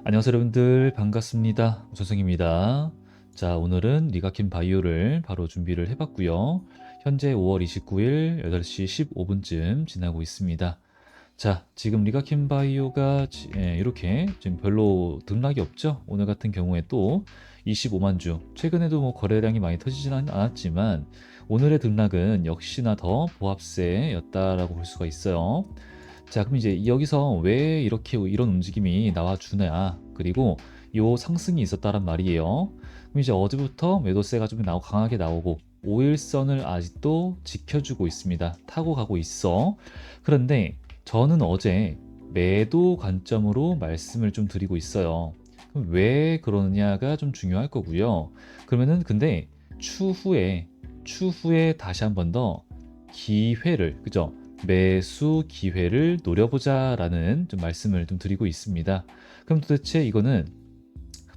안녕하세요 여러분들 반갑습니다. 우선승입니다. 자 오늘은 리가킨 바이오를 바로 준비를 해봤고요. 현재 5월 29일 8시 15분쯤 지나고 있습니다. 자 지금 리가킨 바이오가 이렇게 지금 별로 등락이 없죠. 오늘 같은 경우에 또 25만 주, 최근에도 뭐 거래량이 많이 터지지는 않았지만 오늘의 등락은 역시나 더 보합세였다라고 볼 수가 있어요. 자, 그럼 이제 여기서 왜 이렇게 이런 움직임이 나와주냐, 그리고 요 상승이 있었다란 말이에요. 그럼 이제 어제부터 매도세가 좀 강하게 나오고 5일선을 아직도 지켜주고 있습니다. 타고 가고 있어. 그런데 저는 어제 매도 관점으로 말씀을 좀 드리고 있어요. 그럼 왜 그러느냐가 좀 중요할 거고요. 그러면은 근데 추후에 다시 한번 더 기회를, 그죠? 매수 기회를 노려보자라는 좀 말씀을 좀 드리고 있습니다. 그럼 도대체 이거는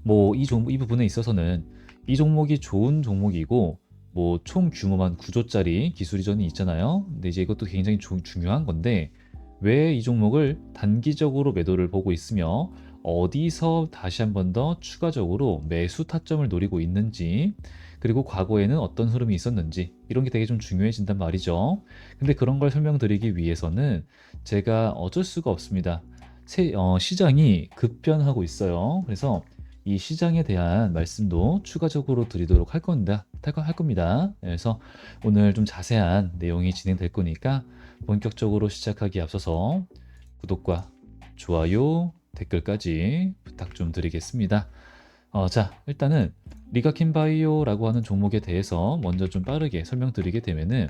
뭐 이 부분에 있어서는 이 종목이 좋은 종목이고 뭐 총 규모만 9조짜리 기술이전이 있잖아요. 근데 이제 이것도 굉장히 중요한 건데 왜 이 종목을 단기적으로 매도를 보고 있으며 어디서 다시 한번 더 추가적으로 매수 타점을 노리고 있는지, 그리고 과거에는 어떤 흐름이 있었는지, 이런 게 되게 좀 중요해진단 말이죠. 근데 그런 걸 설명드리기 위해서는 제가 어쩔 수가 없습니다. 시장이 급변하고 있어요. 그래서 이 시장에 대한 말씀도 추가적으로 드리도록 할 겁니다. 그래서 오늘 좀 자세한 내용이 진행될 거니까 본격적으로 시작하기에 앞서서 구독과 좋아요, 댓글까지 부탁 좀 드리겠습니다. 자, 일단은 리가킨바이오라고 하는 종목에 대해서 먼저 좀 빠르게 설명드리게 되면은,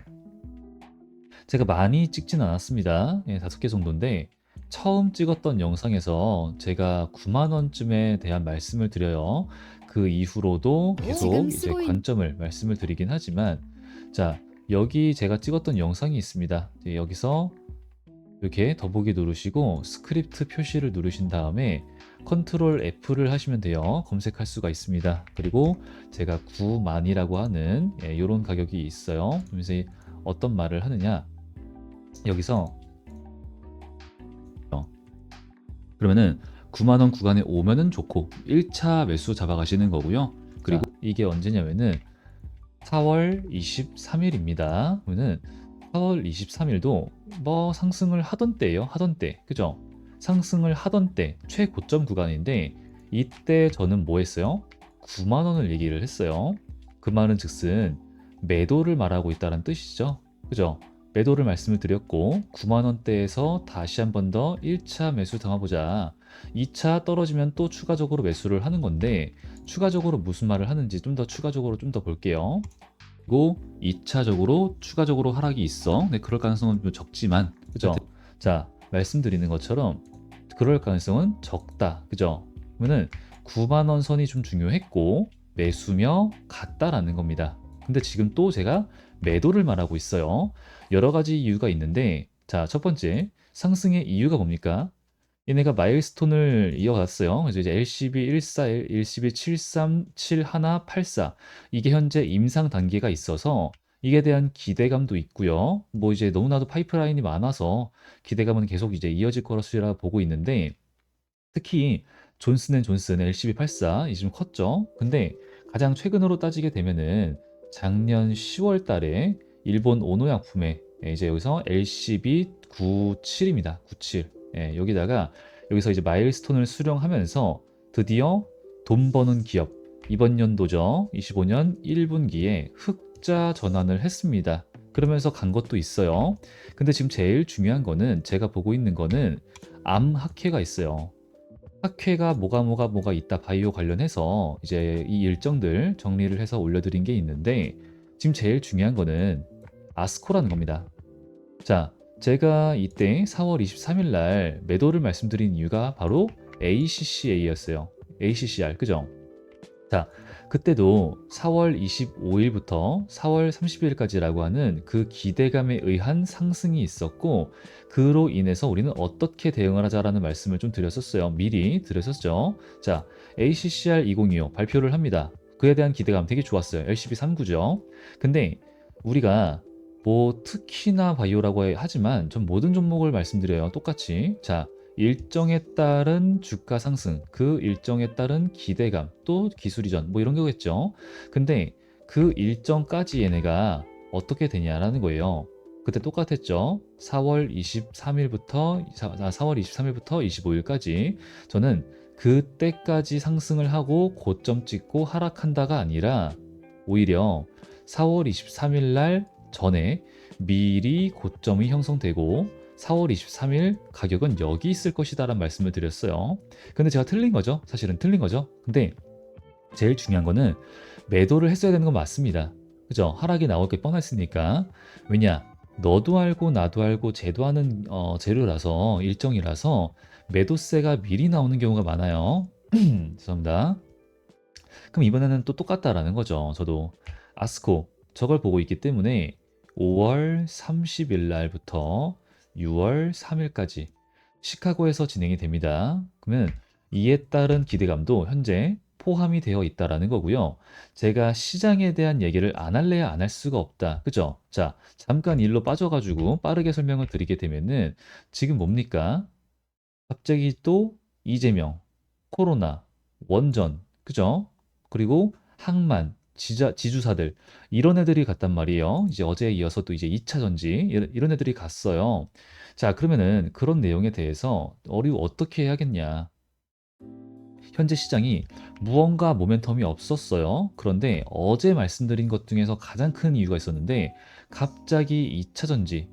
제가 많이 찍진 않았습니다. 예, 5개 정도인데 처음 찍었던 영상에서 제가 9만 원쯤에 대한 말씀을 드려요. 그 이후로도 계속 지금 이제 쓰고 있는 관점을 말씀을 드리긴 하지만, 자, 여기 제가 찍었던 영상이 있습니다. 이제 여기서 이렇게 더보기 누르시고 스크립트 표시를 누르신 다음에 컨트롤 F를 하시면 돼요. 검색할 수가 있습니다. 그리고 제가 9만이라고 하는 이런 가격이 있어요. 그래서 어떤 말을 하느냐, 여기서 그러면은 9만 원 구간에 오면은 좋고 1차 매수 잡아가시는 거고요. 그리고 이게 언제냐면은 4월 23일입니다. 그러면은 4월 23일도 뭐 상승을 하던 때예요. 하던 때. 그죠? 상승을 하던 때 최고점 구간인데 이때 저는 뭐 했어요? 9만 원을 얘기를 했어요. 그 말은 즉슨 매도를 말하고 있다는 뜻이죠. 그죠? 매도를 말씀을 드렸고 9만 원대에서 다시 한번 더 1차 매수 담아보자. 2차 떨어지면 또 추가적으로 매수를 하는 건데, 추가적으로 무슨 말을 하는지 좀 더 추가적으로 좀 더 볼게요. 그리고 2차적으로 추가적으로 하락이 있어. 네, 그럴 가능성은 좀 적지만, 그죠? 자, 말씀드리는 것처럼 그럴 가능성은 적다. 그죠? 그러면은 9만 원 선이 좀 중요했고 매수며 같다라는 겁니다. 근데 지금 또 제가 매도를 말하고 있어요. 여러 가지 이유가 있는데, 자, 첫 번째, 상승의 이유가 뭡니까? 얘네가 마일스톤을 이어갔어요. 그래서 이제 LCB 141, LCB 73, 71, 84, 이게 현재 임상 단계가 있어서 이게 대한 기대감도 있고요. 뭐 이제 너무나도 파이프라인이 많아서 기대감은 계속 이제 이어질 것이라 보고 있는데, 특히 존슨앤존슨 LCB84 이 좀 컸죠. 근데 가장 최근으로 따지게 되면은 작년 10월 달에 일본 오노약품에 이제 여기서 LCB97입니다. 97. 예, 여기서 이제 마일스톤을 수령하면서 드디어 돈 버는 기업, 이번 연도죠. 25년 1분기에 흑자 전환을 했습니다. 그러면서 간 것도 있어요. 근데 지금 제일 중요한 거는, 제가 보고 있는 거는 암 학회가 있어요. 학회가 뭐가 있다, 바이오 관련해서 이제 이 일정들 정리를 해서 올려드린 게 있는데, 지금 제일 중요한 거는 아스코라는 겁니다. 자, 제가 이때 4월 23일 날 매도를 말씀드린 이유가 바로 ACCA였어요. ACCR, 그죠? 자, 그때도 4월 25일부터 4월 30일까지라고 하는 그 기대감에 의한 상승이 있었고, 그로 인해서 우리는 어떻게 대응을 하자라는 말씀을 좀 드렸었어요. 미리 드렸었죠. 자, ACCR 2025 발표를 합니다. 그에 대한 기대감 되게 좋았어요. LCB 39죠. 근데 우리가 뭐 특히나 바이오라고 하지만 전 모든 종목을 말씀드려요. 똑같이. 자, 일정에 따른 주가 상승, 그 일정에 따른 기대감, 또 기술 이전 뭐 이런 거겠죠. 근데 그 일정까지 얘네가 어떻게 되냐라는 거예요. 그때 똑같았죠. 4월 23일부터 4월 23일부터 25일까지 저는 그때까지 상승을 하고 고점 찍고 하락한다가 아니라 오히려 4월 23일 날 전에 미리 고점이 형성되고 4월 23일 가격은 여기 있을 것이다라는 말씀을 드렸어요. 근데 제가 틀린 거죠. 사실은 틀린 거죠. 근데 제일 중요한 거는 매도를 했어야 되는 건 맞습니다. 그죠? 하락이 나올 게 뻔했으니까. 왜냐? 너도 알고 나도 알고 쟤도 아는 재료라서 일정이라서 매도세가 미리 나오는 경우가 많아요. 죄송합니다. 그럼 이번에는 또 똑같다라는 거죠. 저도 아스코 저걸 보고 있기 때문에 5월 30일 날부터 6월 3일까지 시카고에서 진행이 됩니다. 그러면 이에 따른 기대감도 현재 포함이 되어 있다라는 거고요. 제가 시장에 대한 얘기를 안 할래야 안 할 수가 없다. 그죠? 자, 잠깐 일로 빠져가지고 빠르게 설명을 드리게 되면은 지금 뭡니까? 갑자기 또 이재명, 코로나, 원전, 그죠? 그리고 항만, 지주사들 이런 애들이 갔단 말이에요. 이제 어제에 이어서 또 이제 2차 전지 이런 애들이 갔어요. 자, 그러면은 그런 내용에 대해서 우리 어떻게 해야겠냐? 현재 시장이 무언가 모멘텀이 없었어요. 그런데 어제 말씀드린 것 중에서 가장 큰 이유가 있었는데 갑자기 2차 전지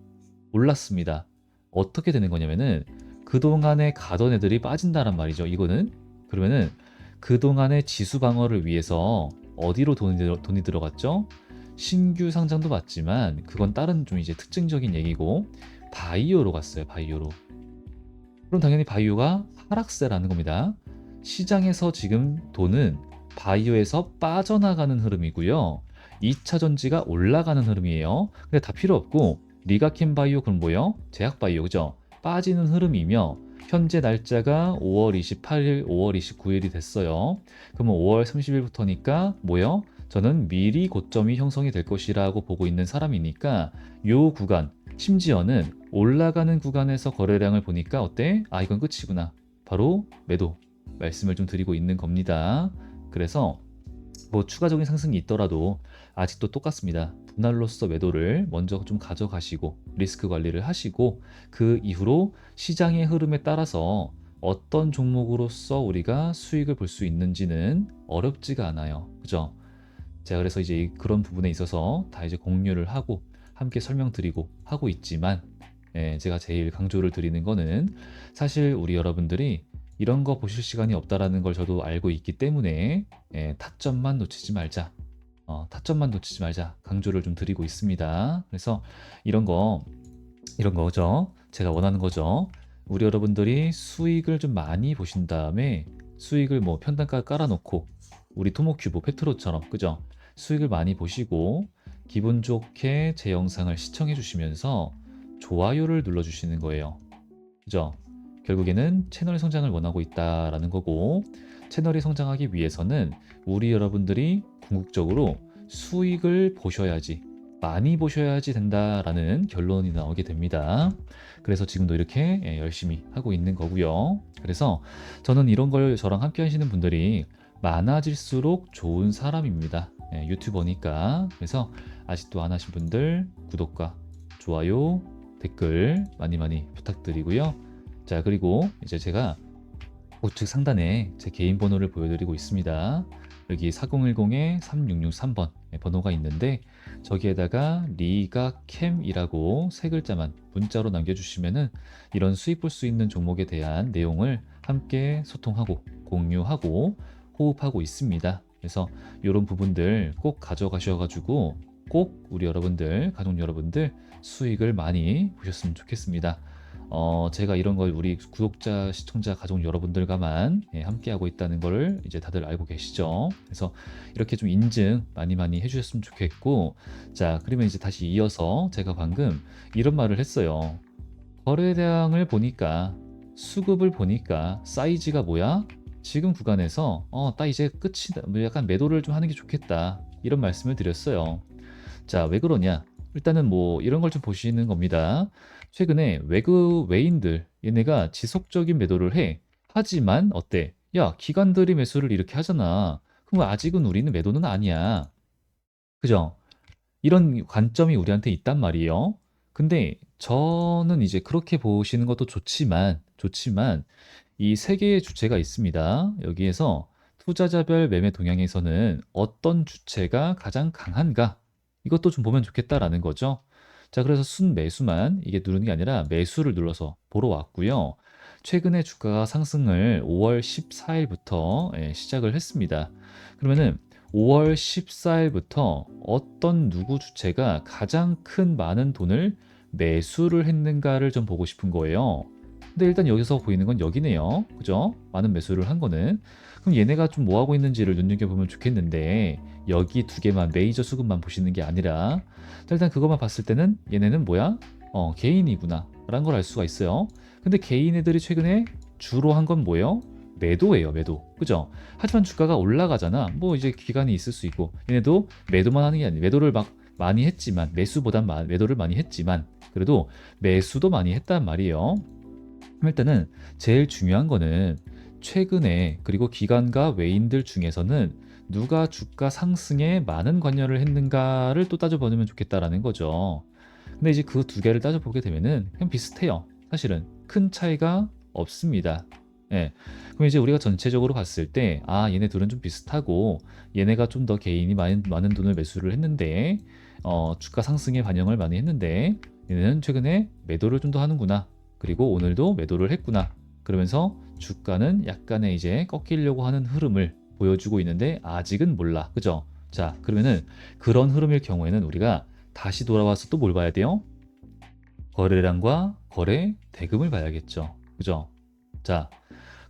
올랐습니다. 어떻게 되는 거냐면은 그동안에 가던 애들이 빠진다란 말이죠. 이거는 그러면은 그동안의 지수 방어를 위해서 어디로 돈이 들어갔죠? 신규 상장도 맞지만 그건 다른 좀 이제 특징적인 얘기고 바이오로 갔어요. 바이오로. 그럼 당연히 바이오가 하락세라는 겁니다. 시장에서 지금 돈은 바이오에서 빠져나가는 흐름이고요. 2차 전지가 올라가는 흐름이에요. 근데 다 필요 없고 리가켄 바이오 그럼 뭐요? 제약 바이오 그죠? 빠지는 흐름이며 현재 날짜가 5월 28일, 5월 29일이 됐어요. 그러면 5월 30일부터니까 뭐요? 저는 미리 고점이 형성이 될 것이라고 보고 있는 사람이니까 요 구간 심지어는 올라가는 구간에서 거래량을 보니까 어때? 아 이건 끝이구나. 바로 매도 말씀을 좀 드리고 있는 겁니다. 그래서 뭐 추가적인 상승이 있더라도 아직도 똑같습니다. 분할로서 매도를 먼저 좀 가져가시고 리스크 관리를 하시고 그 이후로 시장의 흐름에 따라서 어떤 종목으로서 우리가 수익을 볼 수 있는지는 어렵지가 않아요. 그죠? 제가 그래서 이제 그런 부분에 있어서 다 이제 공유를 하고 함께 설명드리고 하고 있지만 제가 제일 강조를 드리는 거는 사실 우리 여러분들이 이런 거 보실 시간이 없다라는 걸 저도 알고 있기 때문에 타점만 놓치지 말자. 타점만 놓치지 말자. 강조를 좀 드리고 있습니다. 그래서 이런 거, 이런 거죠. 제가 원하는 거죠. 우리 여러분들이 수익을 좀 많이 보신 다음에 수익을 뭐 편단가 깔아놓고 우리 토모큐브 페트로처럼 그죠? 수익을 많이 보시고 기분 좋게 제 영상을 시청해 주시면서 좋아요를 눌러 주시는 거예요. 그죠? 결국에는 채널 성장을 원하고 있다라는 거고 채널이 성장하기 위해서는 우리 여러분들이 궁극적으로 수익을 보셔야지 많이 보셔야지 된다라는 결론이 나오게 됩니다. 그래서 지금도 이렇게 열심히 하고 있는 거고요. 그래서 저는 이런 걸 저랑 함께 하시는 분들이 많아질수록 좋은 사람입니다. 유튜버니까. 그래서 아직도 안 하신 분들 구독과 좋아요, 댓글 많이 많이 부탁드리고요. 자, 그리고 이제 제가 우측 상단에 제 개인 번호를 보여드리고 있습니다. 여기 4010-3663번 번호가 있는데 저기에다가 리가캠이라고 세 글자만 문자로 남겨주시면은 이런 수익 볼 수 있는 종목에 대한 내용을 함께 소통하고 공유하고 호흡하고 있습니다. 그래서 이런 부분들 꼭 가져가셔가지고 꼭 우리 여러분들, 가족 여러분들 수익을 많이 보셨으면 좋겠습니다. 제가 이런 걸 우리 구독자, 시청자, 가족 여러분들과만 함께하고 있다는 걸 이제 다들 알고 계시죠? 그래서 이렇게 좀 인증 많이 많이 해주셨으면 좋겠고, 자, 그러면 이제 다시 이어서 제가 방금 이런 말을 했어요. 거래량을 보니까, 수급을 보니까 사이즈가 뭐야? 지금 구간에서, 딱 이제 끝이다. 뭐 약간 매도를 좀 하는 게 좋겠다. 이런 말씀을 드렸어요. 자, 왜 그러냐? 일단은 뭐 이런 걸 좀 보시는 겁니다. 최근에 외인들 얘네가 지속적인 매도를 해. 하지만 어때? 야, 기관들이 매수를 이렇게 하잖아. 그럼 아직은 우리는 매도는 아니야. 그죠? 이런 관점이 우리한테 있단 말이에요. 근데 저는 이제 그렇게 보시는 것도 좋지만 이 세 개의 주체가 있습니다. 여기에서 투자자별 매매 동향에서는 어떤 주체가 가장 강한가? 이것도 좀 보면 좋겠다라는 거죠. 자, 그래서 순매수만 이게 누르는 게 아니라 매수를 눌러서 보러 왔고요. 최근에 주가가 상승을 5월 14일부터 시작을 했습니다. 그러면은 5월 14일부터 어떤 누구 주체가 가장 큰 많은 돈을 매수를 했는가를 좀 보고 싶은 거예요. 근데 일단 여기서 보이는 건 여기네요. 그죠? 많은 매수를 한 거는. 그럼 얘네가 좀 뭐 하고 있는지를 눈여겨보면 좋겠는데 여기 두 개만 메이저 수급만 보시는 게 아니라 자, 일단 그것만 봤을 때는 얘네는 뭐야? 개인이구나 라는 걸 알 수가 있어요. 근데 개인 애들이 최근에 주로 한 건 뭐예요? 매도예요, 매도. 그죠? 하지만 주가가 올라가잖아. 뭐 이제 기간이 있을 수 있고 얘네도 매도만 하는 게 아니에요. 매도를 막 많이 했지만 매수보단 매도를 많이 했지만 그래도 매수도 많이 했단 말이에요. 일단은 제일 중요한 거는 최근에 그리고 기관과 외인들 중에서는 누가 주가 상승에 많은 관여를 했는가를 또 따져보면 좋겠다라는 거죠. 근데 이제 그 두 개를 따져보게 되면은 그냥 비슷해요. 사실은 큰 차이가 없습니다. 예. 그럼 이제 우리가 전체적으로 봤을 때, 아, 얘네 둘은 좀 비슷하고, 얘네가 좀 더 개인이 많은 돈을 매수를 했는데, 주가 상승에 반영을 많이 했는데, 얘네는 최근에 매도를 좀 더 하는구나. 그리고 오늘도 매도를 했구나. 그러면서 주가는 약간의 이제 꺾이려고 하는 흐름을 보여주고 있는데 아직은 몰라. 그죠? 자, 그러면은 그런 흐름일 경우에는 우리가 다시 돌아와서 또 뭘 봐야 돼요? 거래량과 거래 대금을 봐야겠죠. 그죠? 자,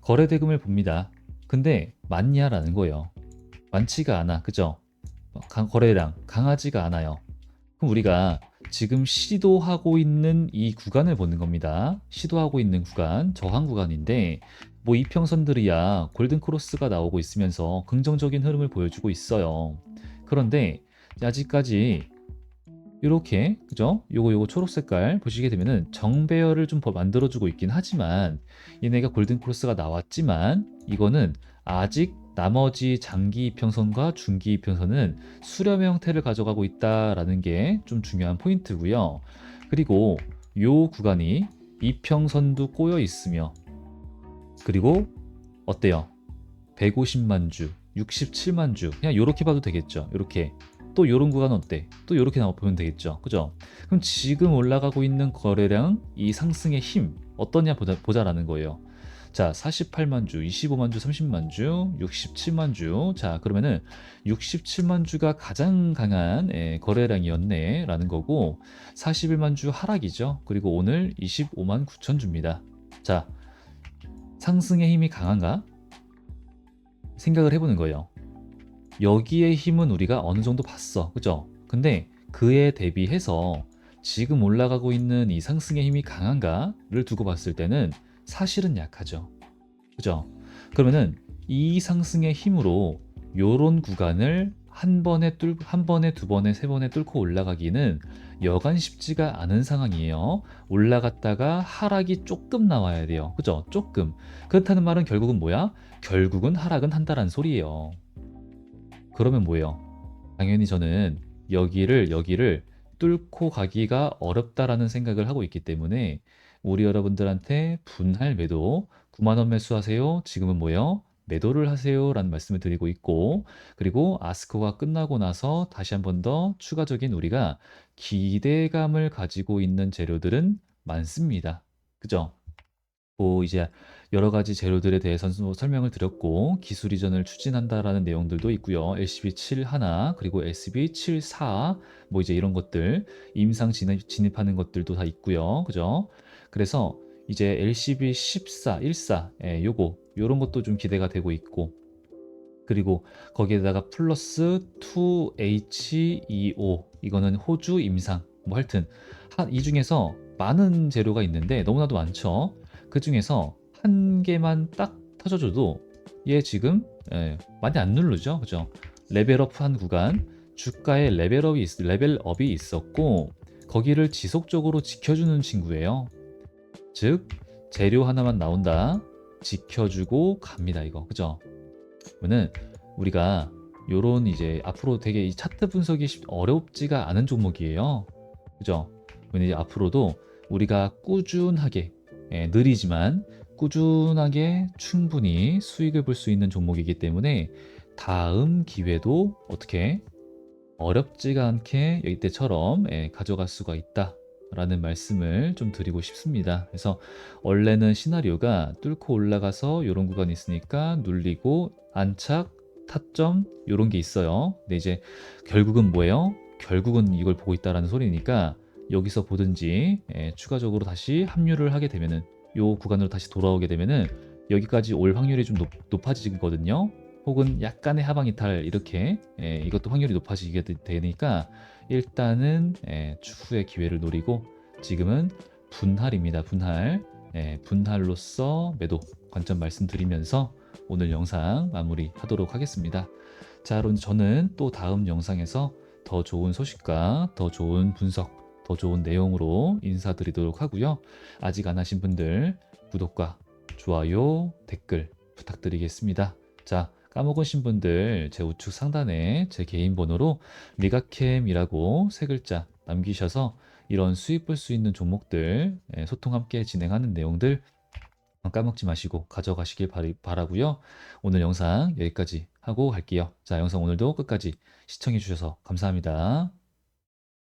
거래 대금을 봅니다. 근데 많냐라는 거예요. 많지가 않아. 그죠? 거래량 강하지가 않아요. 그럼 우리가 지금 시도하고 있는 이 구간을 보는 겁니다. 시도하고 있는 구간, 저항 구간인데 뭐 이평선들이야 골든 크로스가 나오고 있으면서 긍정적인 흐름을 보여주고 있어요. 그런데 아직까지 이렇게 그죠? 요거 초록 색깔 보시게 되면은 정배열을 좀 만들어주고 있긴 하지만 얘네가 골든 크로스가 나왔지만 이거는 아직 나머지 장기 이평선과 중기 이평선은 수렴 형태를 가져가고 있다라는 게 좀 중요한 포인트고요. 그리고 요 구간이 이평선도 꼬여 있으며 그리고 어때요? 150만 주, 67만 주 그냥 요렇게 봐도 되겠죠. 요렇게 또 요런 구간은 어때? 또 요렇게 나와 보면 되겠죠. 그죠? 그럼 지금 올라가고 있는 거래량 이 상승의 힘 어떠냐 보자라는 거예요. 자, 48만 주, 25만 주, 30만 주, 67만 주. 자, 그러면은 67만 주가 가장 강한 거래량이었네라는 거고 41만 주 하락이죠. 그리고 오늘 25만 9천 주입니다. 자, 상승의 힘이 강한가? 생각을 해보는 거예요. 여기에 힘은 우리가 어느 정도 봤어. 그죠? 근데 그에 대비해서 지금 올라가고 있는 이 상승의 힘이 강한가를 두고 봤을 때는 사실은 약하죠. 그죠? 그러면은 이 상승의 힘으로 요런 구간을 한 번에, 두 번에, 세 번에 뚫고 올라가기는 여간 쉽지가 않은 상황이에요. 올라갔다가 하락이 조금 나와야 돼요. 그죠? 조금. 그렇다는 말은 결국은 뭐야? 결국은 하락은 한다는 소리예요. 그러면 뭐예요? 당연히 저는 여기를 뚫고 가기가 어렵다라는 생각을 하고 있기 때문에 우리 여러분들한테 분할 매도 9만 원 매수하세요. 지금은 뭐예요? 매도를 하세요라는 말씀을 드리고 있고 그리고 아스코가 끝나고 나서 다시 한 번 더 추가적인 우리가 기대감을 가지고 있는 재료들은 많습니다. 그죠? 뭐 이제 여러 가지 재료들에 대해서는 설명을 드렸고 기술 이전을 추진한다라는 내용들도 있고요. LCB7 하나 그리고 SB74 뭐 이제 이런 것들 임상 진입하는 것들도 다 있고요. 그죠? 그래서 이제 LCB14, 14 요런 것도 좀 기대가 되고 있고 그리고 거기에다가 플러스 2H25 이거는 호주 임상 뭐 하여튼 이 중에서 많은 재료가 있는데 너무나도 많죠. 그 중에서 한 개만 딱 터져줘도 얘 지금 많이 안 누르죠. 그죠? 레벨업 한 구간 주가에 레벨업이 있었고 거기를 지속적으로 지켜주는 친구예요. 즉 재료 하나만 나온다. 지켜주고 갑니다. 이거 그죠? 그러면은 우리가 요런 이제 앞으로 되게 이 차트 분석이 어렵지가 않은 종목이에요. 그죠? 그러면 이제 앞으로도 우리가 꾸준하게 느리지만 꾸준하게 충분히 수익을 볼 수 있는 종목이기 때문에 다음 기회도 어떻게 어렵지가 않게 이때처럼 가져갈 수가 있다라는 말씀을 좀 드리고 싶습니다. 그래서 원래는 시나리오가 뚫고 올라가서 이런 구간이 있으니까 눌리고 안착, 타점 이런 게 있어요. 근데 이제 결국은 뭐예요? 결국은 이걸 보고 있다라는 소리니까 여기서 보든지 추가적으로 다시 합류를 하게 되면은 요 구간으로 다시 돌아오게 되면은 여기까지 올 확률이 좀 높아지거든요. 혹은 약간의 하방 이탈 이렇게 이것도 확률이 높아지게 되니까 일단은 추후의 기회를 노리고 지금은 분할입니다. 분할. 분할로서 매도 관점 말씀드리면서 오늘 영상 마무리하도록 하겠습니다. 자, 그럼 저는 또 다음 영상에서 더 좋은 소식과 더 좋은 분석, 더 좋은 내용으로 인사드리도록 하고요. 아직 안 하신 분들 구독과 좋아요, 댓글 부탁드리겠습니다. 자, 까먹으신 분들 제 우측 상단에 제 개인 번호로 미가캠이라고 세 글자 남기셔서 이런 수익 볼 수 있는 종목들 소통 함께 진행하는 내용들 까먹지 마시고 가져가시길 바라고요. 오늘 영상 여기까지 하고 갈게요. 자, 영상 오늘도 끝까지 시청해 주셔서 감사합니다.